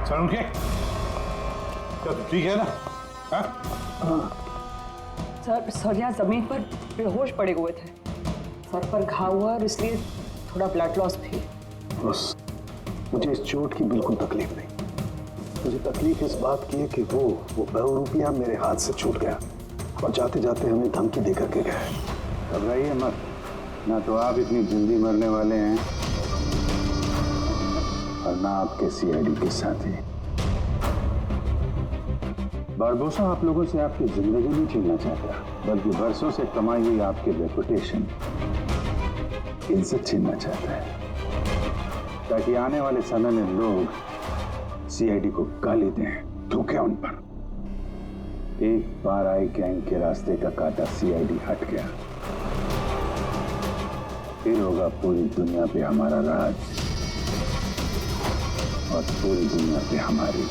Sir क्या ठीक है ना? सर यहाँ जमीन पर बेहोश पड़े हुए थे, सर पर घाव हुआ और इसलिए थोड़ा ब्लड लॉस भी। बस मुझे इस चोट की बिल्कुल तकलीफ नहीं। मुझे तकलीफ इस बात की है कि वो बहुरूपिया मेरे हाथ से छूट गया और जाते जाते हमें धमकी देकर के गए। घबराइए मत, ना तो आप इतनी जल्दी मरने वाले हैं और ना आपके सीआईडी के साथी। बारबोसा आप लोगों से आपकी जिंदगी नहीं छीनना चाहता, बल्कि वर्षों से कमाई हुई आपकी रेपुटेशन, इज्जत छीनना चाहता है, ताकि आने वाले समय में लोग सीआईडी को गाली दें, थूकें उन पर। एक बार आई गैंग के रास्ते का कांटा सीआईडी हट गया, फिर होगा पूरी दुनिया पे हमारा राज और पूरी दुनिया पे हमारी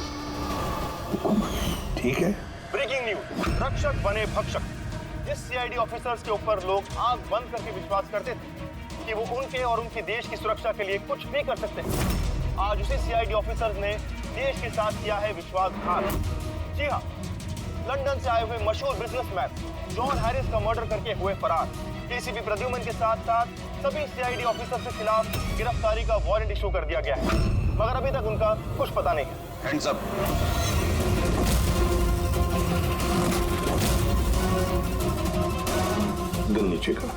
हुकूमत। ठीक है। ब्रेकिंग न्यूज, रक्षक बने भक्षक। जिस सीआईडी ऑफिसर्स के ऊपर लोग आंख बंद करके विश्वास करते थे कि वो उनके और उनके देश की सुरक्षा के लिए कुछ भी कर सकते हैं, आज उसी सीआईडी ऑफिसर्स ने देश के साथ किया है विश्वासघात। जी हाँ, लंदन से आए हुए मशहूर बिजनेसमैन जॉन हैरिस का मर्डर करके हुए फरार एसीपी प्रद्युमन के साथ साथ सभी सीआईडी ऑफिसर्स के खिलाफ गिरफ्तारी का वारंट इशू कर दिया गया है, मगर अभी तक उनका कुछ पता नहीं है। Hands up. गन नीचे कर।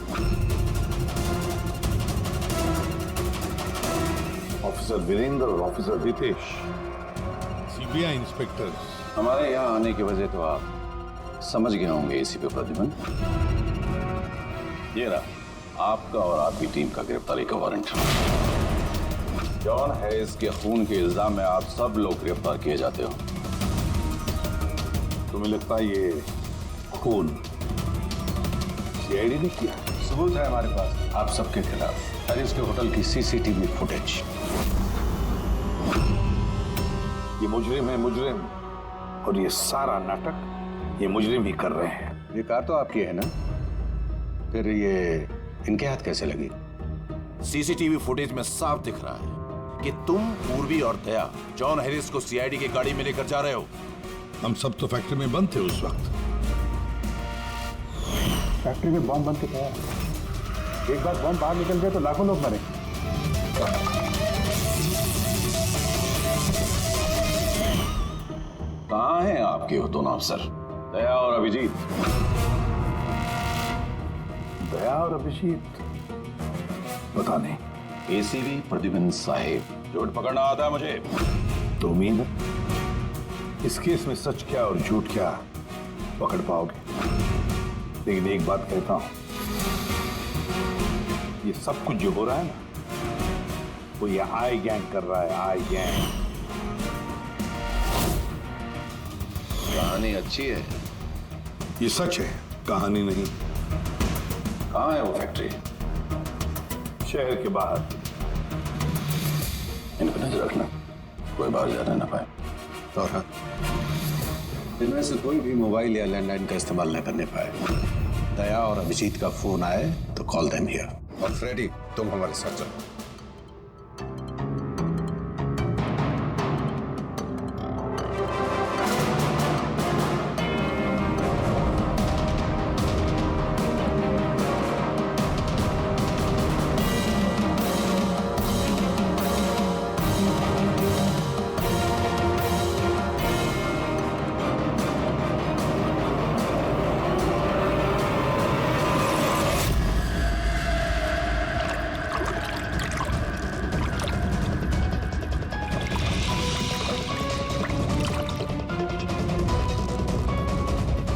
ऑफिसर वीरेंद्र और ऑफिसर रितेश, सीबीआई इंस्पेक्टर्स। हमारे यहाँ आने की वजह तो आप समझ गए होंगे एसीपी प्रद्युमन। ये रहा आपका और आपकी टीम का गिरफ्तारी का वारंट। जॉन हैरिस के खून के इल्जाम में आप सब लोग गिरफ्तार किए जाते हो। तुम्हें लगता है ये खून सीआईडी ने किया? सबूत है हमारे पास आप सबके खिलाफ। हैरिस के होटल की सीसीटीवी फुटेज। ये मुजरिम है, मुजरिम, और ये सारा नाटक ये मुजरिम ही कर रहे हैं। ये कार तो आपकी है ना, फिर ये इनके हाथ कैसे लगी? सीसीटीवी फुटेज में साफ दिख रहा है कि तुम, पूर्वी और दया जॉन हैरिस को सीआईडी की गाड़ी में लेकर जा रहे हो। हम सब तो फैक्ट्री में बंद थे उस वक्त। फैक्ट्री में बॉम्ब बन के तैयार। एक बार बॉम्ब बाहर निकल गए तो लाखों लोग मरे। कहाँ हैं आपके वो दोनों अफसर, दया और अभिजीत? दया और अभिजीत पता नहीं। एसीपी प्रद्युमन साहिब, झूठ पकड़ना आता है मुझे। तो उम्मीद है इस केस में सच क्या और झूठ क्या पकड़ पाओगे। लेकिन एक बात कहता हूं, ये सब कुछ जो हो रहा है ना, वो ये आई गैंग कर रहा है। आई गैंग। कहानी अच्छी है। ये सच है, कहानी नहीं। कहाँ है वो फैक्ट्री? शहर के बाहर। इन पर नजर रखना, कोई बाहर जाने ना पाए। और हाँ, इनमें से कोई भी मोबाइल या लैंडलाइन का इस्तेमाल न करने पाए। दया और अभिजीत का फोन आए तो कॉल देम हियर। और फ्रेडी, तुम हमारे साथ चलो।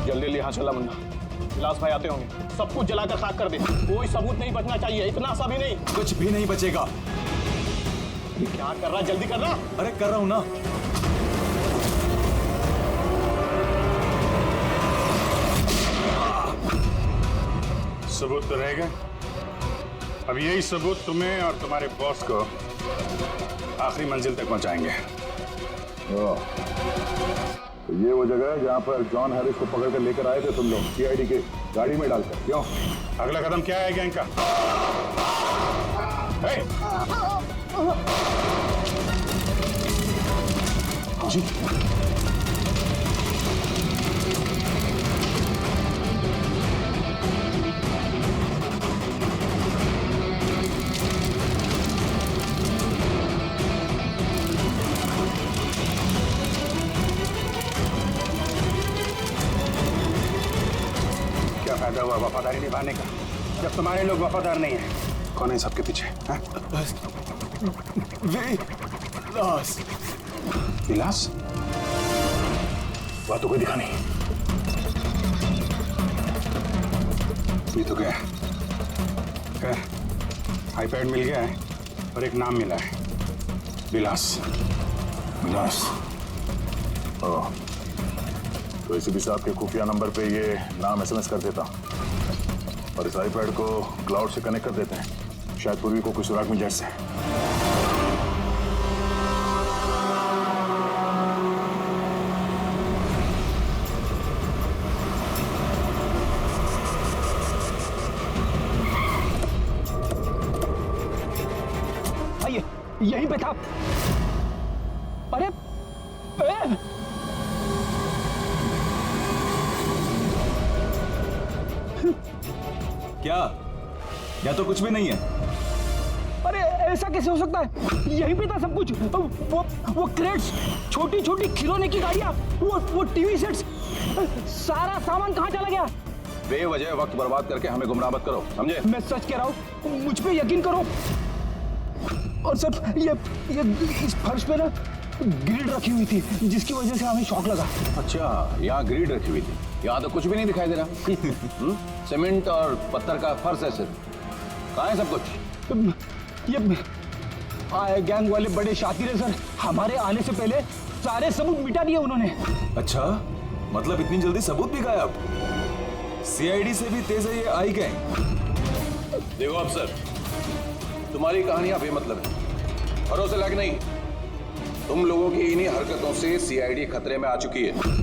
जल्दी यहाँ चला मुन्ना, विलास भाई आते होंगे। सब कुछ जलाकर खाक कर दे, कोई सबूत नहीं बचना चाहिए। इतना सा भी नहीं। कुछ भी नहीं बचेगा। क्या कर रहा, जल्दी कर रहा। अरे कर रहा हूं ना। सबूत तो रह गए। अब यही सबूत तुम्हें और तुम्हारे बॉस को आखिरी मंजिल तक पहुंचाएंगे। तो ये वो जगह है जहां पर जॉन हैरिस को पकड़ कर लेकर आए थे तुम लोग, सीआईडी के गाड़ी में डालकर। क्यों? अगला कदम क्या है गैंग का? जी क्या फायदा हुआ वफादारी निभाने का जब तुम्हारे लोग वफादार नहीं है? कौन है सबके पीछे? विलास? वह तो कोई दिखा नहीं। ये तो गया। खैर, आईपैड मिल गया है और एक नाम मिला है, विलास। विलास? ओह, तो एसीपी साहब के खुफिया नंबर पे ये नाम एसएमएस कर देता और इस आईपैड को क्लाउड से कनेक्ट कर देते हैं, शायद पूर्वी को कोई सुराग मिल जाए इससे। यहीं पे था। अरे क्या? या तो कुछ भी नहीं है। अरे ऐसा कैसे हो सकता है? यहीं पे था सब कुछ। वो क्रेट्स, छोटी छोटी खिलौने की गाड़ियां, वो टीवी सेट्स, सारा सामान कहाँ चला गया? बेवजह वक्त बर्बाद करके हमें गुमराह मत करो, समझे? मैं सच कह रहा हूँ, मुझ पे यकीन करो। और सर ये इस फर्श पे ना ग्रिड रखी हुई थी जिसकी वजह से हमें शॉक लगा। अच्छा, यहाँ ग्रिड रखी हुई थी, यहाँ तो कुछ भी नहीं दिखाई दे रहा। सीमेंट और पत्थर का फर्श है सिर्फ। कहाँ है सब कुछ? ये गैंग वाले बड़े शातिर है सर, हमारे आने से पहले सारे सबूत मिटा दिए उन्होंने। अच्छा, मतलब इतनी जल्दी सबूत भी गायब? सीआईडी से भी तेज है ये आई गैंग। देखो अफसर, तुम्हारी कहानियां बेमतलब है, भरोसे लायक नहीं। तुम लोगों की इन्हीं हरकतों से सीआईडी खतरे में आ चुकी है।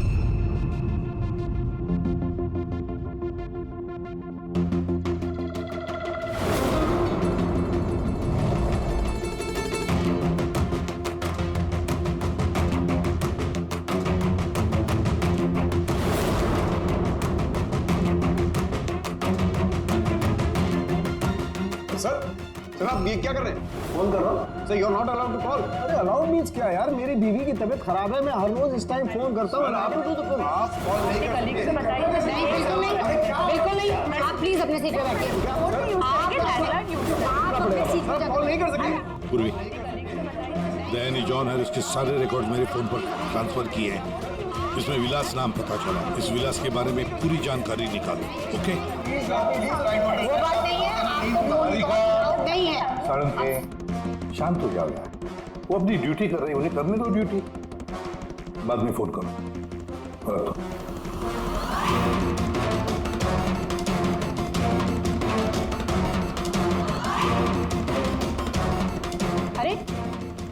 सर आप ये क्या कर रहे हैं? फोन कर रहा हूँ। Sir, you are not allowed to call. अरे अलाउड मींस क्या यार? मेरी बीवी की तबीयत खराब है, मैं हर रोज इस टाइम फोन करता हूँ। आप कॉल नहीं कर सकते। बिल्कुल नहीं। आप प्लीज अपने सीट पे बैठिए। कॉल नहीं कर सकते। पूर्वी, दैनी जॉन हैरिस के सारे रिकॉर्ड मेरे फोन पर ट्रांसफर किए हैं। इसमें विलास नाम पता चला। इस विलास के बारे में पूरी जानकारी निकालो। ओके? वो बात नहीं है, नहीं है। सारंग के शांत हो जाओ यार, वो अपनी ड्यूटी कर रहे हैं, उन्हें करने दो ड्यूटी। बाद में फोन करो। अरे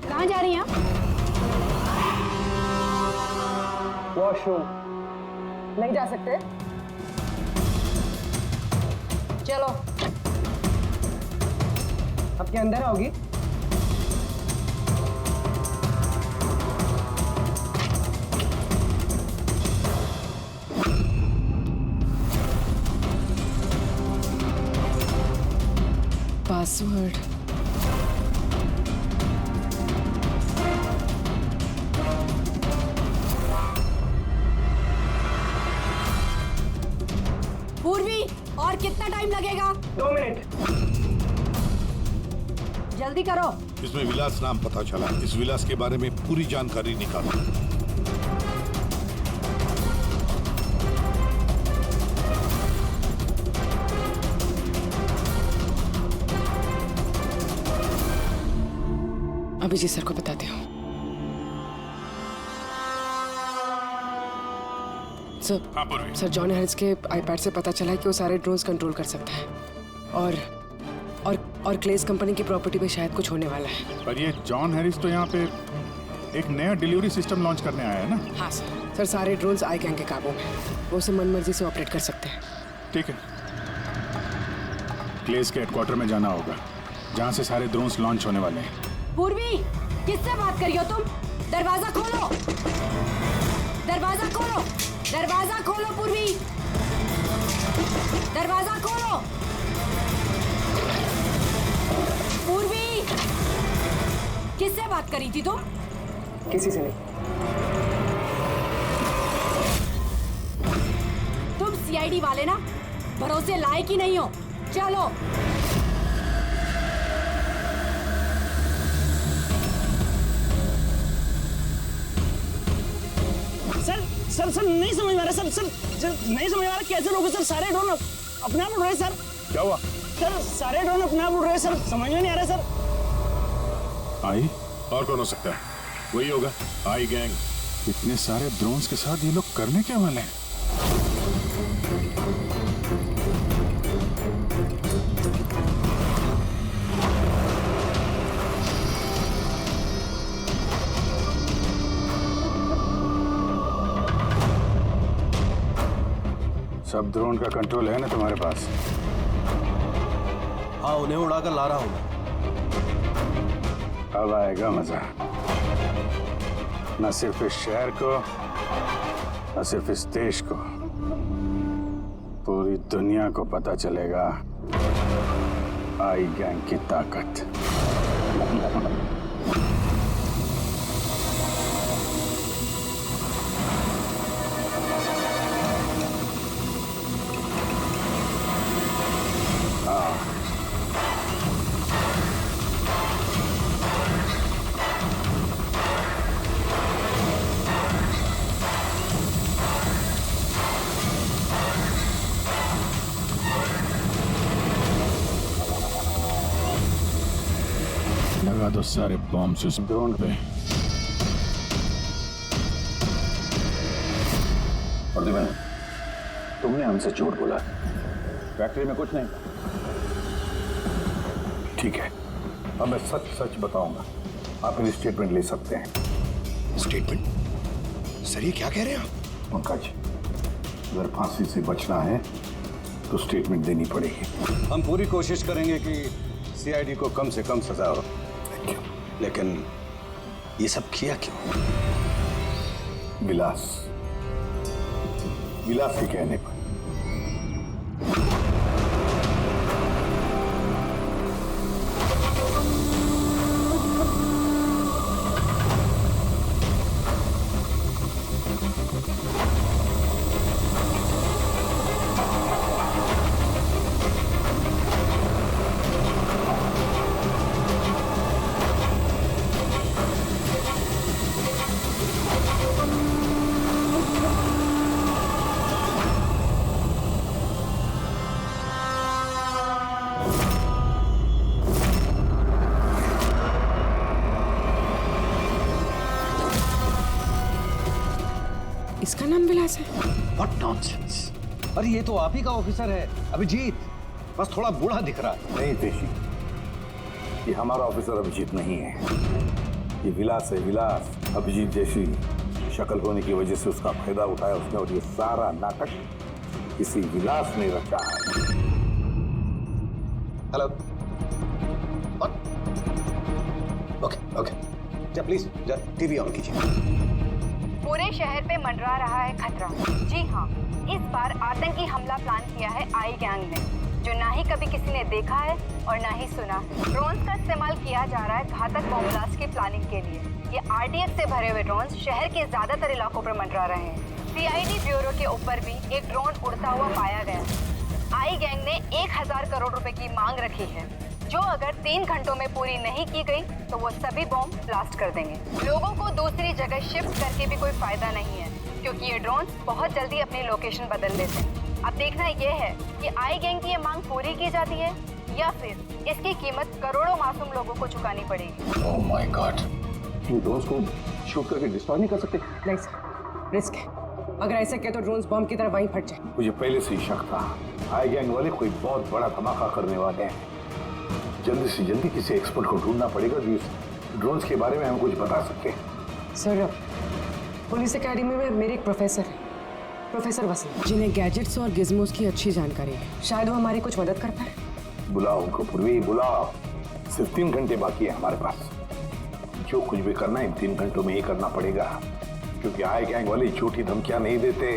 कहाँ जा रही हैं आप? वॉशरूम नहीं जा सकते? चलो, आपके अंदर आओगी? पासवर्ड पूर्वी, और कितना टाइम लगेगा? 2 मिनट। जल्दी करो। इसमें विलास नाम पता चला। इस विलास के बारे में पूरी जानकारी निकालो। अभिजीत सर को बताते हो। सर जॉन हैरिस के आईपैड से पता चला है कि वो सारे ड्रोन्स कंट्रोल कर सकता है और क्लेस कंपनी की प्रॉपर्टी पे शायद कुछ होने वाला है। पर ये जॉन हैरिस तो यहाँ पे एक नया डिलीवरी सिस्टम लॉन्च करने आया है ना? हाँ सर सारे ड्रोन्स आई गैंग के काबू में, वो उसे मनमर्जी से ऑपरेट कर सकते हैं। ठीक है, क्लेस के हेडक्वार्टर में जाना होगा जहाँ से सारे ड्रोन्स लॉन्च होने वाले हैं। पूर्वी, किससे बात कर रही हो तुम? दरवाजा खोलो। दरवाजा खोलो, दरवाजा खोलो पूर्वी, दरवाजा खोलो। पूर्वी, किससे बात करी थी तुम? किसी से नहीं। तुम सीआईडी वाले ना भरोसे लायक ही नहीं हो। चलो। सर नहीं समझ में आ रहा सर नहीं समझ में आ रहा कैसे लोग सर सारे ड्रोन अपने आप उड़ रहे सर। क्या हुआ? सर सारे ड्रोन अपने आप उड़ रहे सर, समझ में नहीं आ रहा सर। आई और कौन हो सकता है? वही होगा आई गैंग। इतने सारे ड्रोन्स के साथ ये लोग करने क्या वाले हैं? सब ड्रोन का कंट्रोल है ना तुम्हारे पास? हाँ, उन्हें उड़ाकर ला रहा हूं मैं। अब आएगा मजा, न सिर्फ इस शहर को, न सिर्फ इस देश को, पूरी दुनिया को पता चलेगा आई गैंग की ताकत। लगा दो सारे बॉम्ब इस ड्रोन पे। प्रतिबंध, तुमने हमसे झूठ बोला। फैक्ट्री में कुछ नहीं। ठीक है, अब मैं सच सच बताऊंगा। आप मेरी स्टेटमेंट ले सकते हैं। स्टेटमेंट? सर ये क्या कह रहे हैं आप? पंकज, अगर फांसी से बचना है तो स्टेटमेंट देनी पड़ेगी। हम पूरी कोशिश करेंगे कि सीआईडी को कम से कम सजा हो। लेकिन ये सब किया क्यों? विलास के कहने पर। इसका नाम विलास है? What nonsense! अरे ये तो आप ही का ऑफिसर है अभिजीत, बस थोड़ा बूढ़ा दिख रहा है। नहीं तेशी, ये हमारा ऑफिसर अभिजीत नहीं है, ये विलास है। विलास अभिजीत जैसी शक्ल होने की वजह से उसका फायदा उठाया उसने, और ये सारा नाटक किसी विलास ने रचा है। हेलो। ओके जा प्लीज, जा टीवी ऑन कीजिए। पूरे शहर पे मंडरा रहा है खतरा। जी हाँ, इस बार आतंकी हमला प्लान किया है आई गैंग ने, जो ना ही कभी किसी ने देखा है और ना ही सुना है। ड्रोन्स का इस्तेमाल किया जा रहा है घातक बॉम्ब ब्लास्ट की प्लानिंग के लिए। ये आरडीएक्स से भरे हुए ड्रोन्स शहर के ज्यादातर इलाकों पर मंडरा रहे हैं। सीआईडी ब्यूरो के ऊपर भी एक ड्रोन उड़ता हुआ पाया गया। आई गैंग ने 1000 करोड़ रुपए की मांग रखी है, जो अगर 3 घंटों में पूरी नहीं की गई तो वो सभी बॉम्ब ब्लास्ट कर देंगे। लोगों को दूसरी जगह शिफ्ट करके भी कोई फायदा नहीं है, क्योंकि ये ड्रोन्स बहुत जल्दी अपनी लोकेशन बदल लेते हैं। अब देखना ये है कि आई गैंग की ये मांग पूरी की जाती है या फिर इसकी कीमत करोड़ों मासूम लोगों को चुकानी पड़ेगी। Oh my God, in drones को शूट करके डिस्ट्रॉय नहीं कर सकते? नहीं सर, रिस्क है। अगर ऐसे किया तो ड्रोन्स बॉम्ब की तरह वहीं फट जाए। मुझे पहले से ही शक था, आई गैंग वाले कोई बहुत बड़ा धमाका करने वाले हैं। जल्दी से जल्दी किसी एक्सपर्ट को ढूंढना पड़ेगा जो इस ड्रोन्स के बारे में हमें कुछ बता सके। सर, पुलिस एकेडमी में मेरे एक प्रोफेसर है, प्रोफेसर वसीम, जिन्हें गैजेट्स और गिज़मोस की अच्छी जानकारी है। शायद वो हमारी कुछ मदद कर पाए। बुलाओ उनको पूर्वी, बुलाओ। सिर्फ 3 घंटे बाकी है हमारे पास। जो कुछ भी करना है इन 3 घंटों में ही करना पड़ेगा, क्योंकि आई गैंग वाले झूठी धमकियां नहीं देते।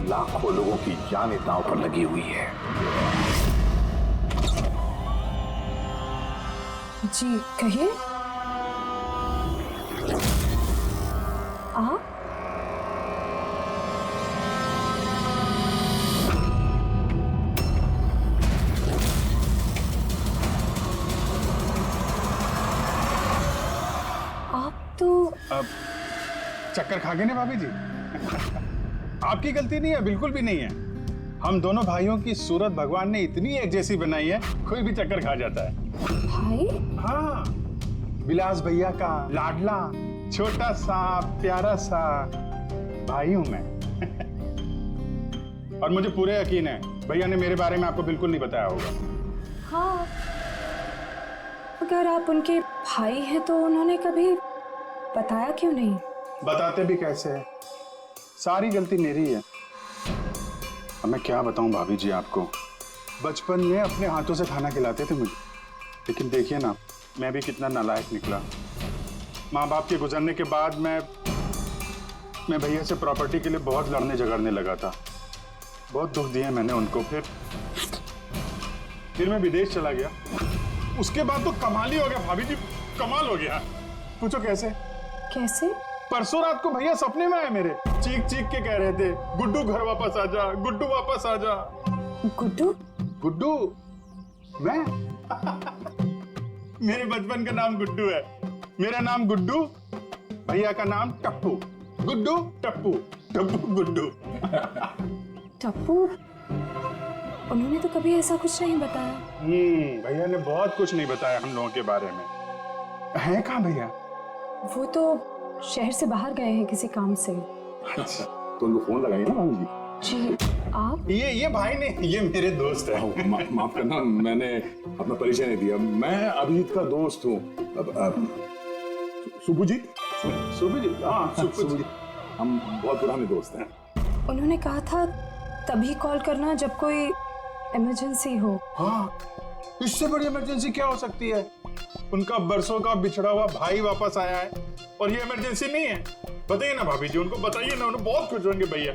लाखों लोगों की जान दांव पर लगी हुई है। जी कहिए। आप तो चक्कर खा गए ना भाभी जी। आपकी गलती नहीं है, बिल्कुल भी नहीं है। हम दोनों भाइयों की सूरत भगवान ने इतनी एक जैसी बनाई है, कोई भी चक्कर खा जाता है। भाई? हाँ, विलास भैया का लाडला छोटा सा प्यारा सा भाई हूं मैं। और मुझे पूरे यकीन है भैया ने मेरे बारे में आपको बिल्कुल नहीं बताया होगा। हाँ, अगर आप उनके भाई हैं तो उन्होंने कभी बताया क्यों नहीं? बताते भी कैसे है, सारी गलती मेरी है। अब मैं क्या बताऊं भाभी जी आपको, बचपन में अपने हाथों से खाना खिलाते थे मुझे, लेकिन देखिए ना मैं भी कितना नालायक निकला। माँ बाप के गुजरने के बाद मैं भैया से प्रॉपर्टी के लिए बहुत लड़ने झगड़ने लगा था। बहुत दुख दिए मैंने उनको। फिर मैं विदेश चला गया। उसके बाद तो कमाल ही हो गया भाभी जी, कमाल हो गया। पूछो कैसे? कैसे? परसों रात को भैया सपने में आए मेरे, चीख चीख के कह रहे थे गुड्डू घर वापस आ जा, गुड्डू वापस आ जा। गुड्डू? गुड्डू? मैं? मेरे बचपन का नाम गुड्डू है। मेरा नाम गुड्डू, भैया का नाम टप्पू। गुड्डू टप्पू, टप्पू गुड्डू। टप्पू? उन्होंने तो कभी ऐसा कुछ नहीं बताया। भैया ने बहुत कुछ नहीं बताया हम लोगों के बारे में। है कहाँ भैया? वो तो शहर से बाहर गए हैं किसी काम से। अच्छा, तो उनको फोन लगाइए ना भाभी जी। जी आप? ये भाई ने, ये मेरे दोस्त है। माफ करना, मैंने अपना परिचय नहीं दिया। मैं अभिजीत का दोस्त हूँ। सुपुजीत? सुपुजीत? हाँ सुपुजीत। हम बहुत पुराने दोस्त हैं। उन्होंने कहा था तभी कॉल करना जब कोई इमरजेंसी हो। हाँ, इससे बड़ी इमरजेंसी क्या हो सकती है? उनका बरसों का बिछड़ा हुआ भाई वापस आया है और ये इमरजेंसी नहीं है। बताइए ना भाभी जी, उनको बताइए ना, उन्हें बहुत खुश होंगे भैया।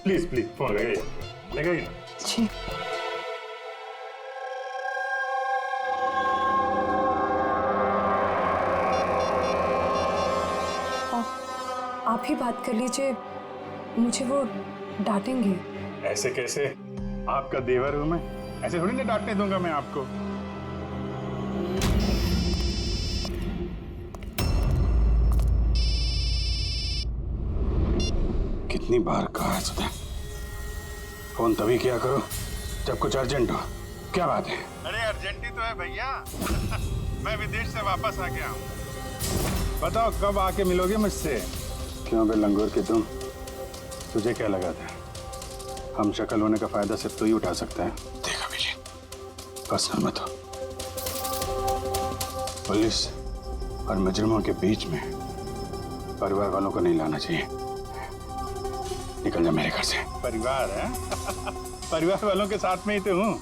प्लीज प्लीज फोन लगाइए, लगाइए ना। जी। आप ही बात कर लीजिए, मुझे वो डांटेंगे। ऐसे कैसे? आपका देवर हूं मैं, ऐसे थोड़ी ना डांटने दूंगा मैं आपको। कितनी बार कहा है तुझे, फोन तभी किया करो जब कुछ अर्जेंट हो। क्या बात है? अरे अर्जेंट ही तो है भैया। मैं विदेश से वापस आ गया हूँ। बताओ कब आके मिलोगे मुझसे? क्यों बे लंगूर के तुम, तुझे क्या लगा था हम शक्ल होने का फायदा सिर्फ तो ही उठा सकता है? देखा मुझे पर्सनल मत हो। पुलिस और मुजरिमों के बीच में परिवार वालों को नहीं लाना चाहिए। निकल जा मेरे घर से। परिवार है? परिवार वालों के साथ में ही तो हूँ।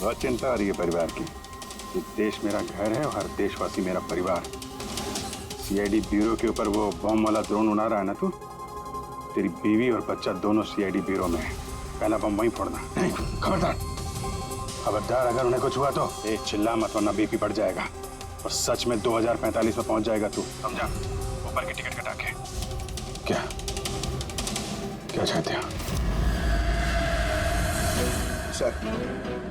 बहुत चिंता आ रही है परिवार की। ये देश मेरा घर है और हर देशवासी मेरा परिवार। सीआईडी ब्यूरो के ऊपर वो बम वाला ड्रोन उड़ा रहा है ना तू, तेरी बीवी और बच्चा दोनों सीआईडी ब्यूरो में है। पहला बम वहीं फोड़ना। नहीं, खबरदार खबरदार, अगर उन्हें कुछ हुआ तो चिल्ला मत वरना बीपी बढ़ जाएगा और सच में 2045 में पहुंच जाएगा तू, समझा? ऊपर की टिकट कटा के। क्या क्या चाहते हो? सर,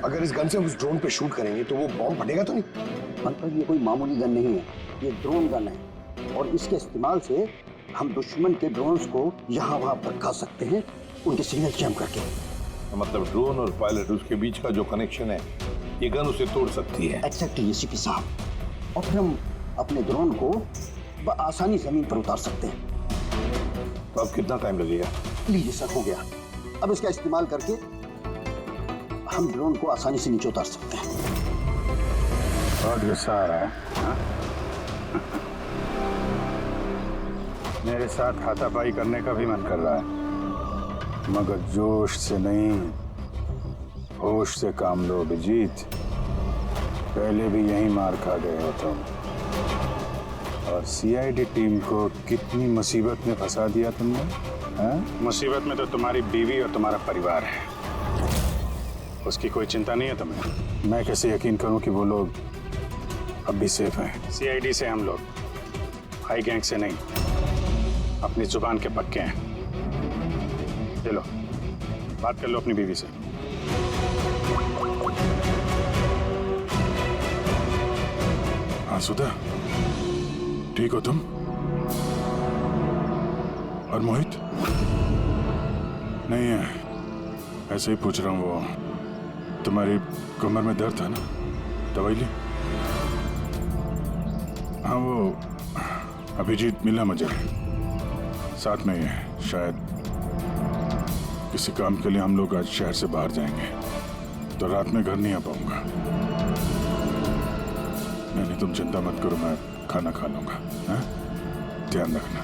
अगर इस गन से उस ड्रोन पे शूट करेंगे तो वो बॉम्ब फटेगा तो नहीं? मतलब ये कोई मामूली गन नहीं है, ये ड्रोन गन है और इसके इस्तेमाल से हम दुश्मन के ड्रोन्स को यहाँ वहाँ भड़का सकते हैं, उनके सिग्नल जैम करके। मतलब ड्रोन और पायलट, उसके बीच का जो कनेक्शन है, ये गन उसे तोड़ सकती है। एक्जैक्टली एसीपी साहब। और फिर हम अपने ड्रोन को आसानी जमीन पर उतार सकते हैं। तो अब कितना टाइम लगेगा? लीजिए सर, हो गया। अब इसका इस्तेमाल करके हम ड्रोन को आसानी से नीचे उतार सकते हैं। बहुत गुस्सा आ रहा है हा? मेरे साथ हाथापाई करने का भी मन कर रहा है, मगर जोश से नहीं होश से काम लो अभिजीत। पहले भी यही मार खा गए हो तुम। और सीआईडी टीम को कितनी मुसीबत में फंसा दिया तुमने? हाँ? मुसीबत में तो तुम्हारी बीवी और तुम्हारा परिवार है। उसकी कोई चिंता नहीं है तुम्हें? मैं कैसे यकीन करूं कि वो लोग अब भी सेफ हैं? सीआईडी से हम लोग, हाई गैंग से नहीं, अपनी जुबान के पक्के हैं। चलो बात कर लो अपनी बीवी से। हाँ सुधा, ठीक हो तुम? और मोहित? नहीं है, ऐसे ही पूछ रहा हूँ। वो तुम्हारी कमर में दर्द था ना, दवाई ली? हाँ वो अभिजीत मिला मुझे, साथ में ही है। शायद किसी काम के लिए हम लोग आज शहर से बाहर जाएंगे, तो रात में घर नहीं आ पाऊंगा। नहीं, तुम चिंता मत करो, मैं खाना खा लूंगा। हाँ? ध्यान रखना।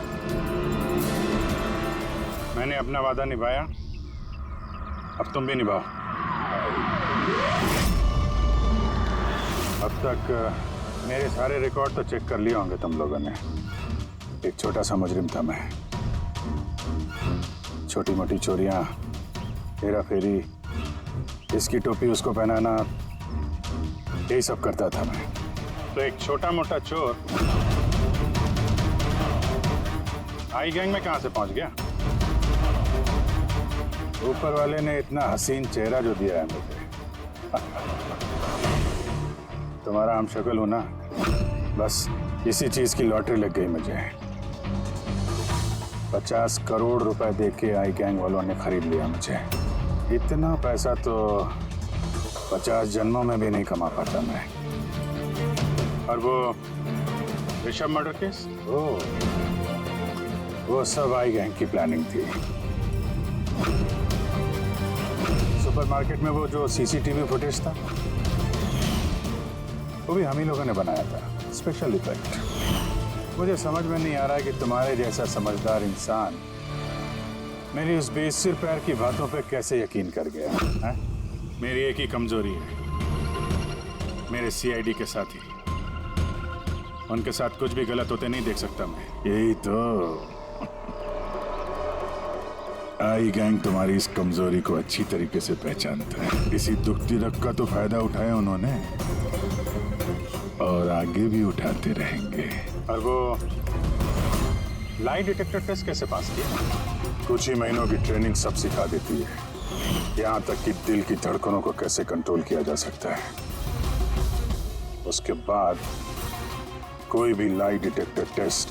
मैंने अपना वादा निभाया, अब तुम भी निभाओ। अब तक मेरे सारे रिकॉर्ड तो चेक कर लिए होंगे तुम लोगों ने। एक छोटा सा मुजरिम था मैं। छोटी मोटी चोरियां, हेरा फेरी, इसकी टोपी उसको पहनाना, यही सब करता था मैं। तो एक छोटा मोटा चोर आई गैंग में कहां से पहुंच गया? ऊपर वाले ने इतना हसीन चेहरा जो दिया है मुझे। तुम्हारा हम शक्ल हो ना, बस इसी चीज की लॉटरी लग गई मुझे। 50 करोड़ रुपए देके आई गैंग वालों ने खरीद लिया मुझे। इतना पैसा तो 50 जन्मों में भी नहीं कमा पाता मैं। और वो ऋषभ मर्डर केस, वो सब आई गैंग की प्लानिंग थी। सुपरमार्केट में वो जो सीसीटीवी फुटेज था, वो भी हम ही लोगों ने बनाया था, स्पेशल इफेक्ट। मुझे समझ में नहीं आ रहा है कि तुम्हारे जैसा समझदार इंसान मेरी उस बेसिर पैर की बातों पे कैसे यकीन कर गया है? मेरी एक ही कमजोरी है, मेरे सीआईडी के साथी। उनके साथ कुछ भी गलत होते नहीं देख सकता मैं। यही तो आई गैंग तुम्हारी इस कमजोरी को अच्छी तरीके से पहचानता है। इसी दुखती रग का तो फायदा उठाया उन्होंने, और आगे भी उठाते रहेंगे। और वो लाई डिटेक्टर टेस्ट कैसे पास किया? कुछ ही महीनों की ट्रेनिंग सब सिखा देती है। यहाँ तक कि दिल की धड़कनों को कैसे कंट्रोल किया जा सकता है। उसके बाद कोई भी लाई डिटेक्टर टेस्ट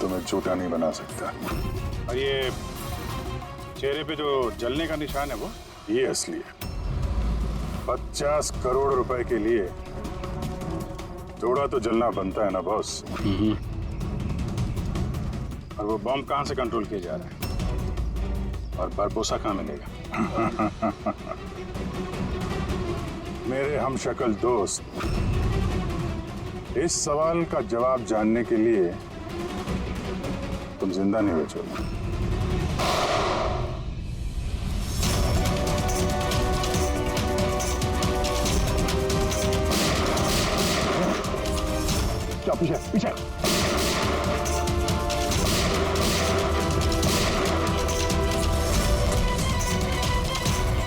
तुम्हें झूठा नहीं बना सकता। और ये चेहरे पे जो जलने का निशान है, वो ये असली है। 50 करोड़ रुपए के लिए थोड़ा तो जलना बनता है ना बॉस। और वो बॉम्ब कहां से कंट्रोल किया जा रहा है? और बारबोसा कहां मिलेगा? मेरे हमशक्ल दोस्त, इस सवाल का जवाब जानने के लिए तुम जिंदा नहीं बचोगे। क्या पीछे पीछे?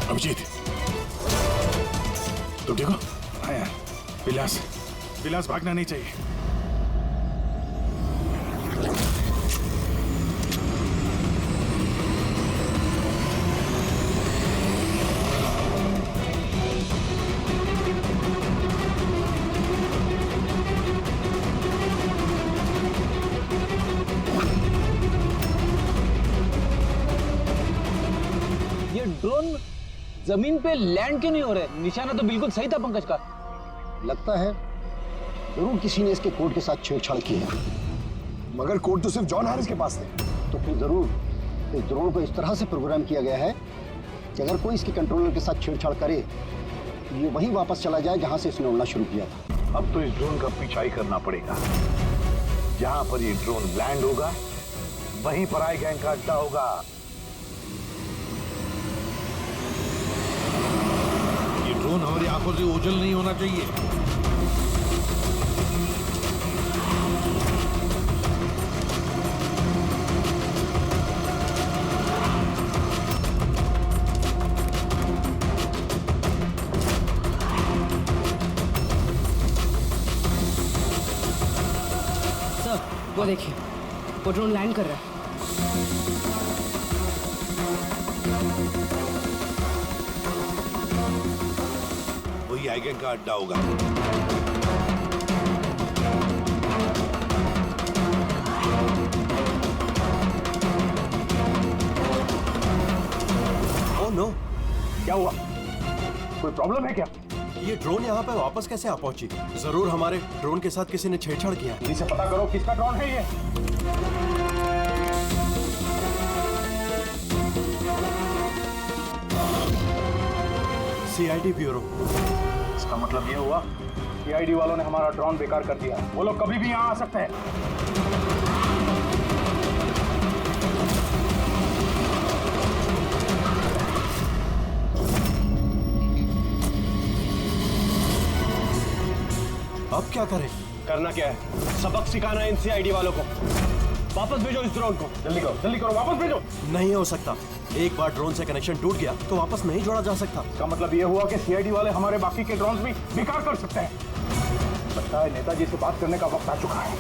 अभिजीत, तुम देखो। हाँ यार, विलास भागना नहीं चाहिए। ये ड्रोन जमीन पे लैंड क्यों नहीं हो रहे? निशाना तो बिल्कुल सही था पंकज का। लगता है जरूर किसी ने इसके कोड के साथ छेड़छाड़ की है। मगर कोड तो सिर्फ जॉन हैरिस के पास थे। तो फिर जरूर इस ड्रोन को इस तरह से प्रोग्राम किया गया है कि अगर कोई इसके कंट्रोलर के साथ छेड़छाड़ करे तो ये वहीं वापस चला जाए जहां से इसने उड़ना शुरू किया था। अब तो इस ड्रोन का पीछा ही करना पड़ेगा। जहां पर ये ड्रोन लैंड होगा, वहीं पर आई गैंग का अड्डा होगा। ये ड्रोन हमारी आंखों से ओझल नहीं होना चाहिए। सर वो देखिए, वो ड्रोन लैंड कर रहा है। वही आईगैंग का अड्डा होगा। नो, क्या हुआ? कोई प्रॉब्लम है क्या? ये ड्रोन यहाँ पे वापस कैसे आ पहुंची? जरूर हमारे ड्रोन के साथ किसी ने छेड़छाड़ किया। जल्दी से पता करो किसका ड्रोन है ये। CID bureau. इसका मतलब ये हुआ सीआईडी वालों ने हमारा ड्रोन बेकार कर दिया। वो लोग कभी भी यहाँ आ सकते हैं। अब क्या करें? करना क्या है? सबक सिखाना है इन सीआईडी वालों को। वापस भेजो इस ड्रोन को। जल्दी करो, वापस भेजो। नहीं हो सकता। एक बार ड्रोन से कनेक्शन टूट गया तो वापस नहीं जोड़ा जा सकता। इसका मतलब ये हुआ कि सीआईडी वाले हमारे बाकी के ड्रोन्स भी बेकार कर सकते हैं। लगता है नेताजी से बात करने का वक्त आ चुका है।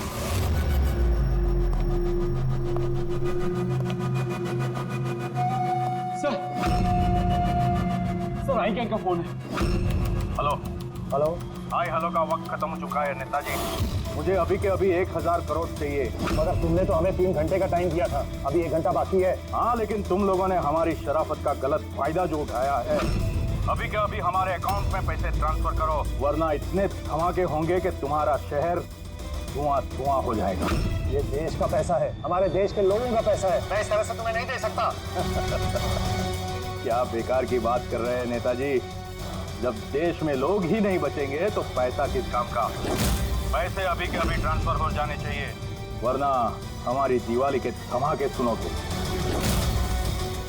सर आईगैंग का फोन है। हेलो। हाय हेलो का वक्त खत्म हो चुका है नेताजी। मुझे अभी के अभी 1000 करोड़ चाहिए। मगर तुमने तो हमें 3 घंटे का टाइम दिया था। अभी 1 घंटा बाकी है। हाँ, लेकिन तुम लोगों ने हमारी शराफत का गलत फायदा जो उठाया है। अभी के अभी हमारे अकाउंट में पैसे ट्रांसफर करो, वरना इतने धमाके होंगे कि तुम्हारा शहर धुआं हो जाएगा। ये देश का पैसा है, हमारे देश के लोगों का पैसा है। मैं इस तरह से तुम्हें नहीं दे सकता। क्या बेकार की बात कर रहे हैं नेताजी? जब देश में लोग ही नहीं बचेंगे तो पैसा किस काम का? पैसे अभी के अभी ट्रांसफर हो जाने चाहिए, वरना हमारी दिवाली के धमाके सुनोगे।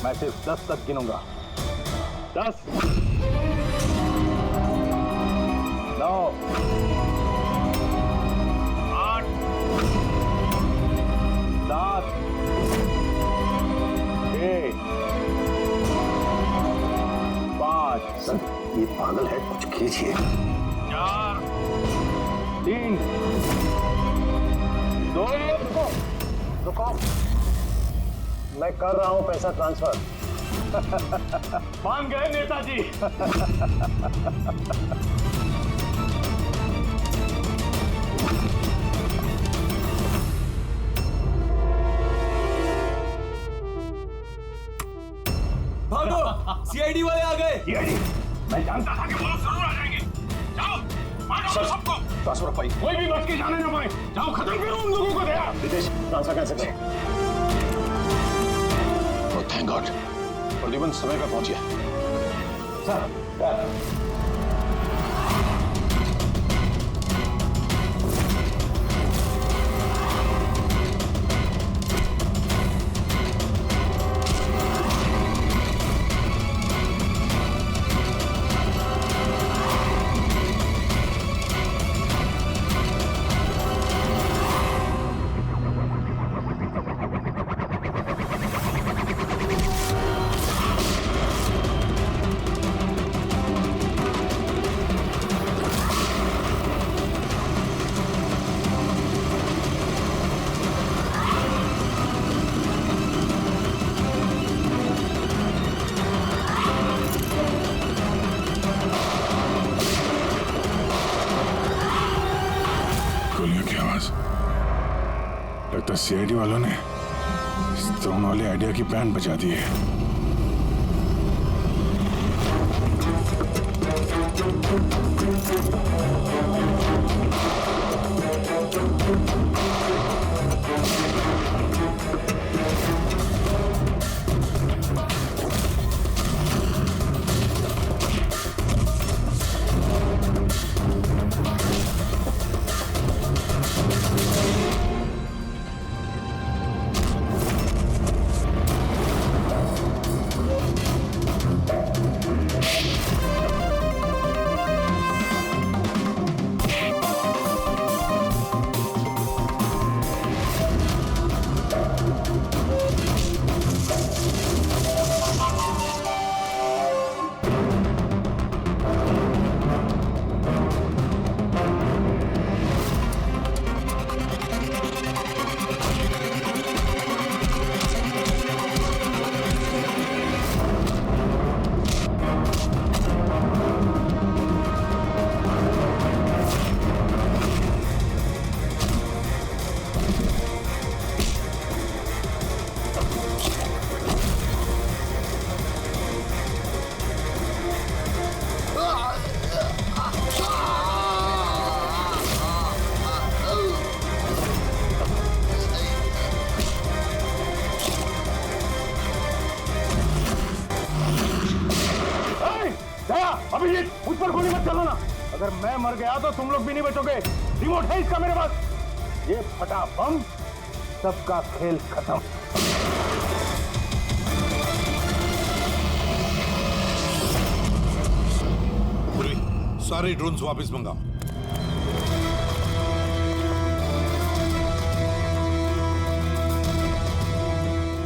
मैं सिर्फ 10 तक गिनूंगा। 10, 9, 8, 7, 6, 5। सर ये पागल है, कुछ कीजिए। 4, 3, 2। रुको, मैं कर रहा हूं पैसा ट्रांसफर। मान गए नेताजी। भागो, सीआईडी वाले आ गए। सीआईडी? मैं जानता था कि वो लोग जरूर आ जाएंगे। जाओ, मारो सबको। ट्रांसफर पाई। कोई भी बच के जाने ना पाए। जाओ, खत्म करो उन लोगों को। दया विदेश ट्रांसफर कैसे करें? ओह थैंक गॉड, प्रदीपन समय पर पहुंच गया। सर लगता सीआईडी वालों ने इस ड्रोन वाले आइडिया की बैंड बजा दी है। चलो ना, अगर मैं मर गया तो तुम लोग भी नहीं बचोगे। रिमोट है इसका मेरे पास। ये फटा बम, सबका खेल खत्म। पूर्वी, सारे ड्रोन्स वापस मंगाओ।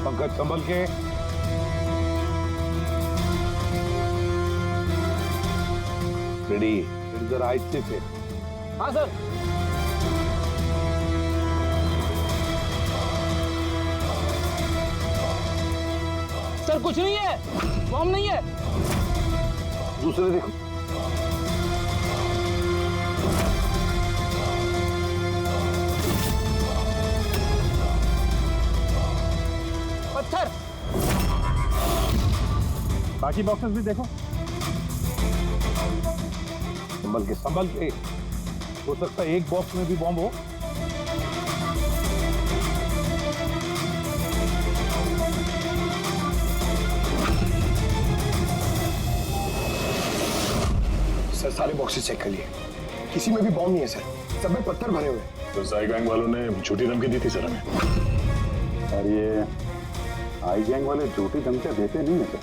पंकज संभल के। रेडी, इधर आहिस्ते से। हाँ सर। सर कुछ नहीं है, बम नहीं है। दूसरे देखो। पत्थर। बाकी बॉक्सेस भी देखो। संभल के हो सकता है एक बॉक्स में भी बॉम्ब हो। सर सारे बॉक्सेस चेक कर लिए, किसी में भी बॉम्ब नहीं है सर, सब में पत्थर भरे हुए हैं। तो साई गैंग वालों ने झूठी धमकी दी थी सर हमें। और ये आई गैंग वाले झूठी धमकियां देते नहीं है सर।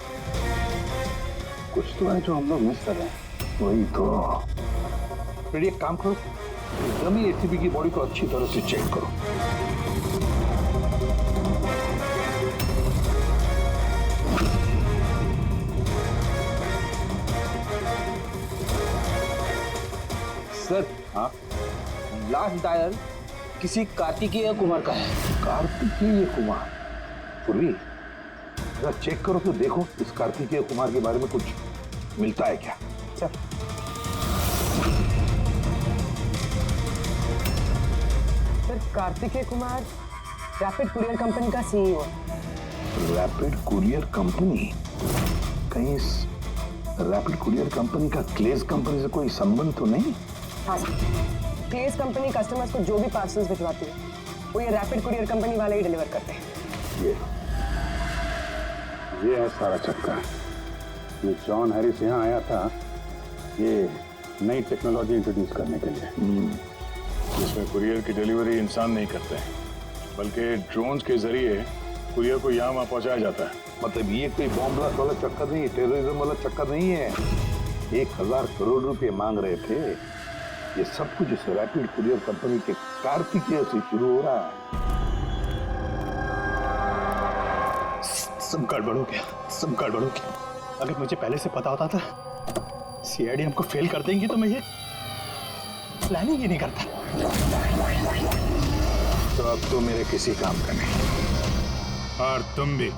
कुछ तो है जो हम लोग मिस कर रहे हैं। वही तो। फिर एक काम करो, डमी एसीपी की बॉडी को अच्छी तरह से चेक करो। सर हाँ, लास्ट डायल किसी कार्तिकेय कुमार का है। कार्तिकेय कुमार? पूर्वी, जरा चेक करो तो देखो इस कार्तिकेय कुमार के बारे में कुछ मिलता है क्या। Sir Kartikeya Kumar rapid courier company का सीईओ। Rapid courier company? कहीं इस रैपिड कुरियर कंपनी का क्लेज कंपनी से कोई संबंध तो नहीं? हाँ सर, क्लेज कंपनी कस्टमर्स को जो भी पार्सल्स भिजवाती है वो ये रैपिड कुरियर कंपनी वाले ही डिलीवर करते हैं। ये है सारा चक्कर। ये जॉन हैरिस यहाँ आया था ये नई टेक्नोलॉजी इंट्रोड्यूस करने के लिए। इसमें कुरियर की डिलीवरी इंसान नहीं करते हैं, बल्कि ड्रोन्स के जरिए कुरियर को यहाँ वहाँ पहुँचाया जाता है। मतलब ये कोई बॉम्ब ब्लास्ट वाला चक्कर नहीं, टेररिज्म वाला चक्कर नहीं है। 1000 करोड़ रुपए मांग रहे थे। ये सब कुछ इस रैपिड कुरियर कंपनी के कार्तिकेय से शुरू हो रहा है। सब गड़बड़ हो गया, सब गड़बड़ हो गया। अगर मुझे पहले से पता होता था सीआईडी हमको फेल कर देंगी तो मैं ये प्लानिंग ही नहीं करता। तो अब तो मेरे किसी काम का नहीं। और तुम भी।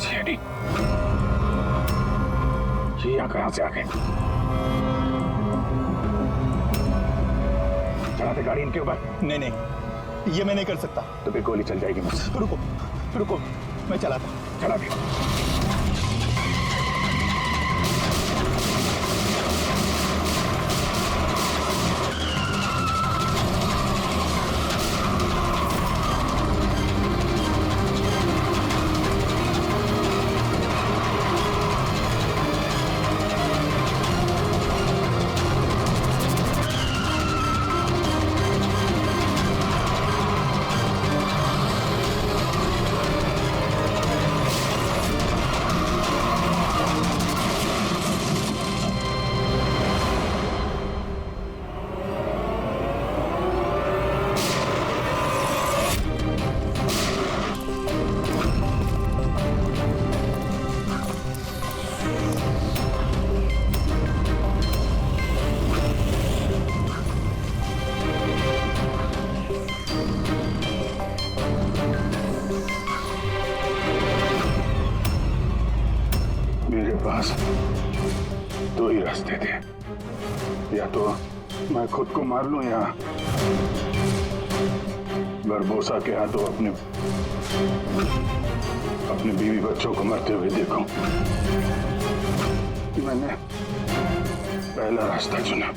सीआईडी ये यहाँ कहां से आ गए? चलाते गाड़ी इनके ऊपर? नहीं नहीं, ये मैं नहीं कर सकता। तो फिर गोली चल जाएगी मुझसे। तो रुको रुको, मैं चलाता। चला दे। पास दो ही रास्ते थे, या तो मैं खुद को मार लूं या बरबोसा के हाथों अपने बीवी बच्चों को मरते हुए देखूं। मैंने पहला रास्ता चुना।